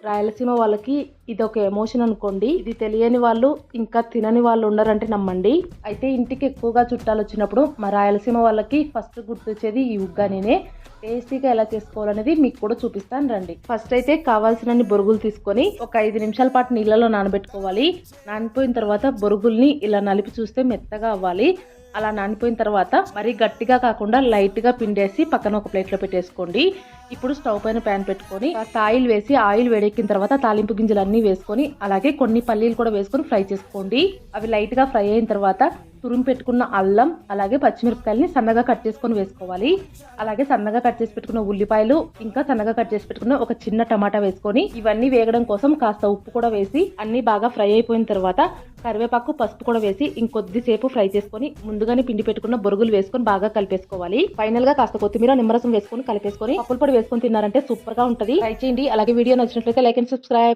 రాయలసీమ వాళ్ళకి ఇది ఒక ఎమోషన్ అనుకోండి. ఇది తెలియని వాళ్ళు ఇంకా తినని వాళ్ళు ఉండరంటే నమ్మండి. అయితే ఇంటికి ఎక్కువగా చుట్టాలు వచ్చినప్పుడు మా రాయలసీమ వాళ్ళకి ఫస్ట్ గుర్తొచ్చేది ఈ ఉగ్గానినే. టేస్టీగా ఎలా చేసుకోవాలనేది మీకు కూడా చూపిస్తాను రండి. ఫస్ట్ అయితే కావాల్సినన్ని బొరుగులు తీసుకొని ఒక 5 నిమిషాల పాటు నీళ్ళలో నానబెట్టుకోవాలి. నానిపోయిన తర్వాత బొరుగుల్ని ఇలా నలిపి చూస్తే మెత్తగా అవ్వాలి. అలా నానిపోయిన తర్వాత మరీ గట్టిగా కాకుండా లైట్ గా పిండేసి పక్కన ఒక ప్లేట్ లో పెట్టేసుకోండి. ఇప్పుడు స్టవ్ పైన ప్యాన్ పెట్టుకొని కాస్త ఆయిల్ వేసి ఆయిల్ వేడెక్కిన తర్వాత తాలింపు గింజలు అన్ని వేసుకొని అలాగే కొన్ని పల్లీలు కూడా వేసుకొని ఫ్రై చేసుకోండి. అవి లైట్ గా ఫ్రై అయిన తర్వాత తురుము పెట్టుకున్న అల్లం అలాగే పచ్చిమిరపకాయలని సన్నగా కట్ చేసుకొని వేసుకోవాలి. అలాగే సన్నగా కట్ చేసి పెట్టుకున్న ఉల్లిపాయలు ఇంకా సన్నగా కట్ చేసి పెట్టుకున్న ఒక చిన్న టమాటా వేసుకొని ఇవన్నీ వేగడం కోసం కాస్త ఉప్పు కూడా వేసి అన్ని బాగా ఫ్రై అయిపోయిన తర్వాత కరివేపాకు పసుపు కూడా వేసి ఇంకొద్దిసేపు ఫ్రై చేసుకొని ముందుగానే పిండి పెట్టుకున్న బొరుగులు వేసుకొని బాగా కలిపేసుకోవాలి. ఫైనల్ గా కాస్త కొత్తిమీర నిమ్మరసం వేసుకొని కలిపేసుకొని పప్పుల పొడి వేసుకొని తిన్నారంటే సూపర్ గా ఉంటది. ట్రై చేయండి. అలాగే వీడియో నచ్చినట్లయితే లైక్ అండ్ సబ్స్క్రైబ్.